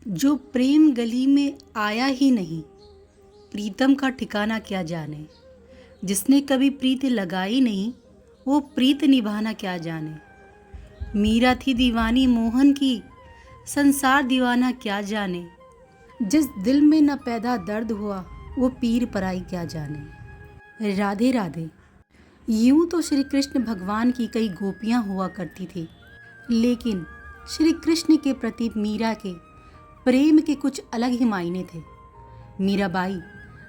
जो प्रेम गली में आया ही नहीं, प्रीतम का ठिकाना क्या जाने। जिसने कभी प्रीत लगाई नहीं, वो प्रीत निभाना क्या जाने। मीरा थी दीवानी मोहन की, संसार दीवाना क्या जाने। जिस दिल में न पैदा दर्द हुआ, वो पीर पराई क्या जाने। राधे राधे। यूं तो श्री कृष्ण भगवान की कई गोपियां हुआ करती थी, लेकिन श्री कृष्ण के प्रति मीरा के प्रेम के कुछ अलग ही मायने थे। मीराबाई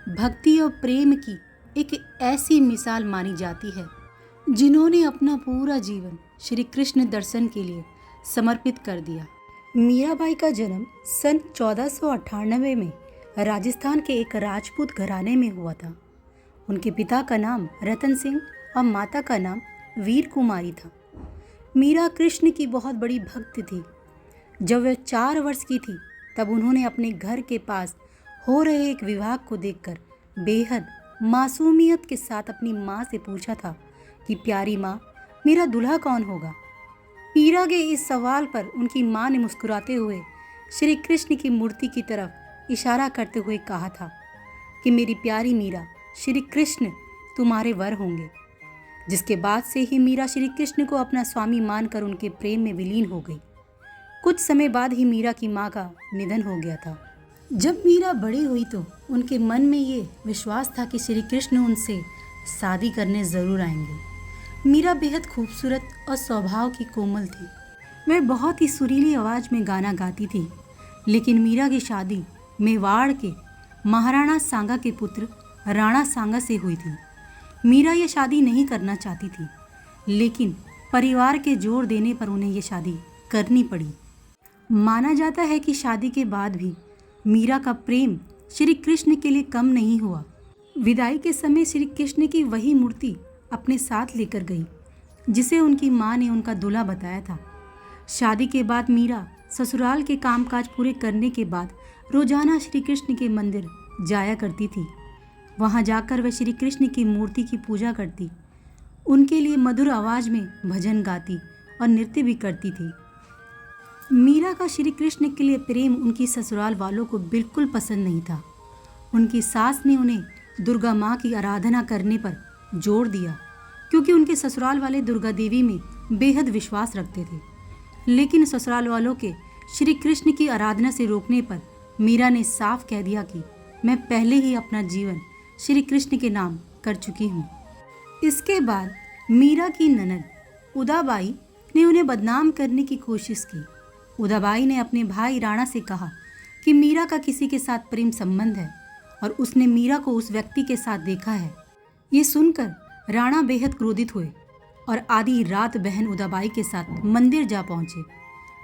भक्ति और प्रेम की एक ऐसी मिसाल मानी जाती है, जिन्होंने अपना पूरा जीवन श्री कृष्ण दर्शन के लिए समर्पित कर दिया। मीराबाई का जन्म सन 1498 में राजस्थान के एक राजपूत घराने में हुआ था। उनके पिता का नाम रतन सिंह और माता का नाम वीर कुमारी था। मीरा कृष्ण की बहुत बड़ी भक्त थी। जब वह 4 वर्ष की थी, तब उन्होंने अपने घर के पास हो रहे एक विवाह को देखकर बेहद मासूमियत के साथ अपनी माँ से पूछा था कि प्यारी माँ, मेरा दूल्हा कौन होगा। मीरा के इस सवाल पर उनकी माँ ने मुस्कुराते हुए श्री कृष्ण की मूर्ति की तरफ इशारा करते हुए कहा था कि मेरी प्यारी मीरा, श्री कृष्ण तुम्हारे वर होंगे। जिसके बाद से ही मीरा श्री कृष्ण को अपना स्वामी मानकर उनके प्रेम में विलीन हो गई। कुछ समय बाद ही मीरा की माँ का निधन हो गया था। जब मीरा बड़ी हुई तो उनके मन में ये विश्वास था कि श्री कृष्ण उनसे शादी करने ज़रूर आएंगे। मीरा बेहद खूबसूरत और स्वभाव की कोमल थी। वह बहुत ही सुरीली आवाज़ में गाना गाती थी। लेकिन मीरा की शादी मेवाड़ के महाराणा सांगा के पुत्र राणा सांगा से हुई थी। मीरा ये शादी नहीं करना चाहती थी, लेकिन परिवार के जोर देने पर उन्हें ये शादी करनी पड़ी। माना जाता है कि शादी के बाद भी मीरा का प्रेम श्री कृष्ण के लिए कम नहीं हुआ। विदाई के समय श्री कृष्ण की वही मूर्ति अपने साथ लेकर गई, जिसे उनकी माँ ने उनका दूल्हा बताया था। शादी के बाद मीरा ससुराल के कामकाज पूरे करने के बाद रोजाना श्री कृष्ण के मंदिर जाया करती थी। वहाँ जाकर वह श्री कृष्ण की मूर्ति की पूजा करती, उनके लिए मधुर आवाज़ में भजन गाती और नृत्य भी करती थी। मीरा का श्री कृष्ण के लिए प्रेम उनकी ससुराल वालों को बिल्कुल पसंद नहीं था। उनकी सास ने उन्हें दुर्गा माँ की आराधना करने पर जोर दिया, क्योंकि उनके ससुराल वाले दुर्गा देवी में बेहद विश्वास रखते थे। लेकिन ससुराल वालों के श्री कृष्ण की आराधना से रोकने पर मीरा ने साफ कह दिया कि मैं पहले ही अपना जीवन श्री कृष्ण के नाम कर चुकी हूँ। इसके बाद मीरा की ननद उदाबाई ने उन्हें बदनाम करने की कोशिश की। उदाबाई ने अपने भाई राणा से कहा कि मीरा का किसी के साथ प्रेम संबंध है और उसने मीरा को उस व्यक्ति के साथ देखा है। ये सुनकर राणा बेहद क्रोधित हुए और आधी रात बहन उदाबाई के साथ मंदिर जा पहुंचे।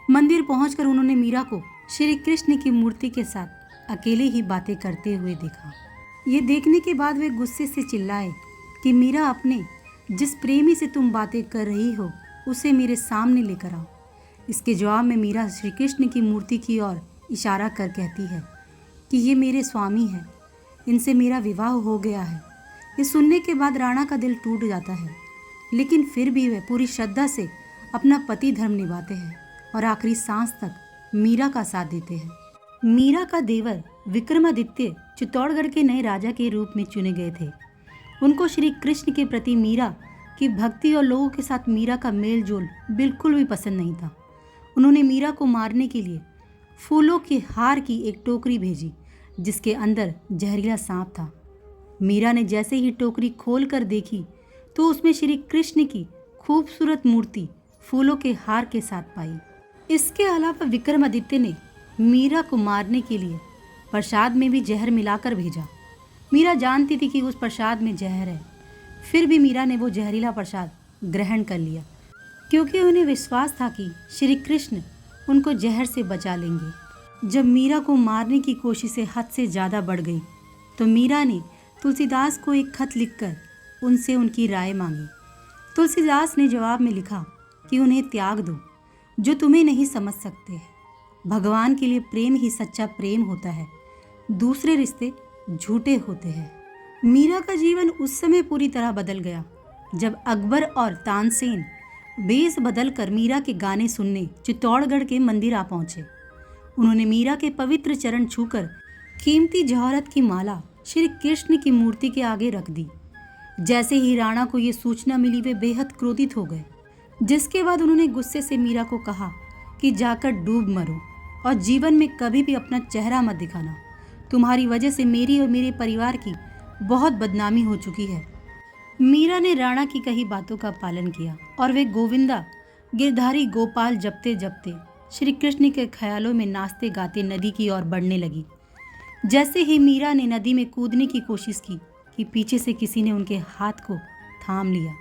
मंदिर पहुंचकर उन्होंने मीरा को श्री कृष्ण की मूर्ति के साथ अकेले ही बातें करते हुए देखा। ये देखने के बाद वे गुस्से से चिल्लाए कि मीरा, अपने जिस प्रेमी से तुम बातें कर रही हो उसे मेरे सामने लेकर आओ। इसके जवाब में मीरा श्री कृष्ण की मूर्ति की ओर इशारा कर कहती है कि ये मेरे स्वामी हैं, इनसे मेरा विवाह हो गया है। ये सुनने के बाद राणा का दिल टूट जाता है, लेकिन फिर भी वह पूरी श्रद्धा से अपना पति धर्म निभाते हैं और आखिरी सांस तक मीरा का साथ देते हैं। मीरा का देवर विक्रमादित्य चित्तौड़गढ़ के नए राजा के रूप में चुने गए थे। उनको श्री कृष्ण के प्रति मीरा की भक्ति और लोगों के साथ मीरा का मेल जोल बिल्कुल भी पसंद नहीं था। उन्होंने मीरा को मारने के लिए फूलों के हार की एक टोकरी भेजी, जिसके अंदर जहरीला सांप था। मीरा ने जैसे ही टोकरी खोलकर देखी तो उसमें श्री कृष्ण की खूबसूरत मूर्ति फूलों के हार के साथ पाई। इसके अलावा विक्रमादित्य ने मीरा को मारने के लिए प्रसाद में भी जहर मिलाकर भेजा। मीरा जानती थी कि उस प्रसाद में जहर है, फिर भी मीरा ने वो जहरीला प्रसाद ग्रहण कर लिया, क्योंकि उन्हें विश्वास था कि श्री कृष्ण उनको जहर से बचा लेंगे। जब मीरा को मारने की कोशिशें हद से ज़्यादा बढ़ गई तो मीरा ने तुलसीदास को एक खत लिखकर उनसे उनकी राय मांगी। तुलसीदास ने जवाब में लिखा कि उन्हें त्याग दो, जो तुम्हें नहीं समझ सकते। भगवान के लिए प्रेम ही सच्चा प्रेम होता है, दूसरे रिश्ते झूठे होते हैं। मीरा का जीवन उस समय पूरी तरह बदल गया जब अकबर और तानसेन बेस बदल कर मीरा के गाने सुनने चित्तौड़गढ़ के मंदिर आ पहुंचे। उन्होंने मीरा के पवित्र चरण छूकर कीमती जौहरत की माला श्री कृष्ण की मूर्ति के आगे रख दी। जैसे ही राणा को ये सूचना मिली वे बेहद क्रोधित हो गए, जिसके बाद उन्होंने गुस्से से मीरा को कहा कि जाकर डूब मरो और जीवन में कभी भी अपना चेहरा मत दिखाना। तुम्हारी वजह से मेरी और मेरे परिवार की बहुत बदनामी हो चुकी है। मीरा ने राणा की कही बातों का पालन किया और वे गोविंदा गिरधारी गोपाल जपते जपते श्री कृष्ण के ख्यालों में नाचते गाते नदी की ओर बढ़ने लगी। जैसे ही मीरा ने नदी में कूदने की कोशिश की कि पीछे से किसी ने उनके हाथ को थाम लिया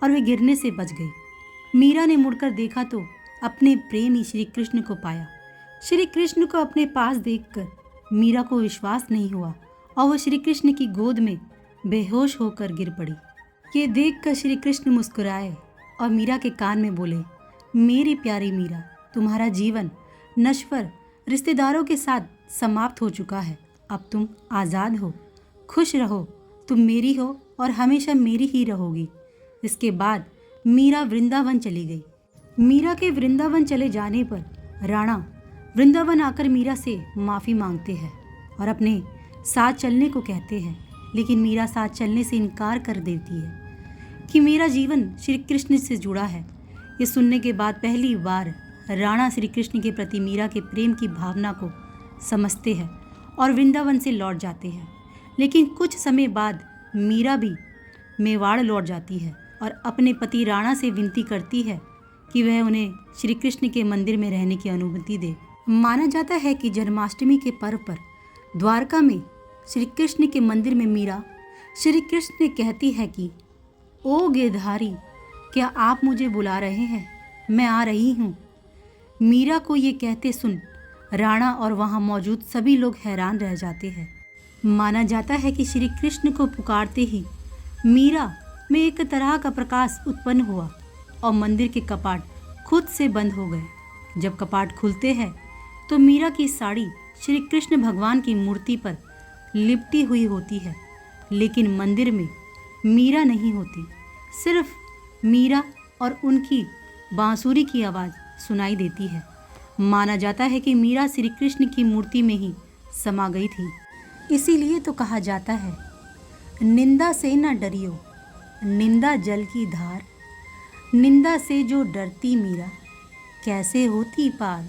और वे गिरने से बच गई। मीरा ने मुड़कर देखा तो अपने प्रेमी श्री कृष्ण को पाया। श्री कृष्ण को अपने पास देखकर मीरा को विश्वास नहीं हुआ और वह श्री कृष्ण की गोद में बेहोश होकर गिर पड़ी। ये देखकर श्री कृष्ण मुस्कुराए और मीरा के कान में बोले, मेरी प्यारी मीरा, तुम्हारा जीवन नश्वर रिश्तेदारों के साथ समाप्त हो चुका है। अब तुम आज़ाद हो, खुश रहो, तुम मेरी हो और हमेशा मेरी ही रहोगी। इसके बाद मीरा वृंदावन चली गई। मीरा के वृंदावन चले जाने पर राणा वृंदावन आकर मीरा से माफ़ी मांगते हैं और अपने साथ चलने को कहते हैं, लेकिन मीरा साथ चलने से इनकार कर देती है कि मेरा जीवन श्री कृष्ण से जुड़ा है। ये सुनने के बाद पहली बार राणा श्री कृष्ण के प्रति मीरा के प्रेम की भावना को समझते हैं और वृंदावन से लौट जाते हैं। लेकिन कुछ समय बाद मीरा भी मेवाड़ लौट जाती है और अपने पति राणा से विनती करती है कि वह उन्हें श्री कृष्ण के मंदिर में रहने की अनुमति दे। माना जाता है कि जन्माष्टमी के पर्व पर द्वारका में श्री कृष्ण के मंदिर में मीरा श्री कृष्ण से कहती है कि ओ गिरधारी, क्या आप मुझे बुला रहे हैं? मैं आ रही हूँ। मीरा को ये कहते सुन राणा और वहाँ मौजूद सभी लोग हैरान रह जाते हैं। माना जाता है कि श्री कृष्ण को पुकारते ही मीरा में एक तरह का प्रकाश उत्पन्न हुआ और मंदिर के कपाट खुद से बंद हो गए। जब कपाट खुलते हैं तो मीरा की साड़ी श्री कृष्ण भगवान की मूर्ति पर लिपटी हुई होती है, लेकिन मंदिर में मीरा नहीं होती। सिर्फ मीरा और उनकी बांसुरी की आवाज़ सुनाई देती है। माना जाता है कि मीरा श्री कृष्ण की मूर्ति में ही समा गई थी। इसीलिए तो कहा जाता है, निंदा से न डरियो, निंदा जल की धार, निंदा से जो डरती मीरा, कैसे होती पार।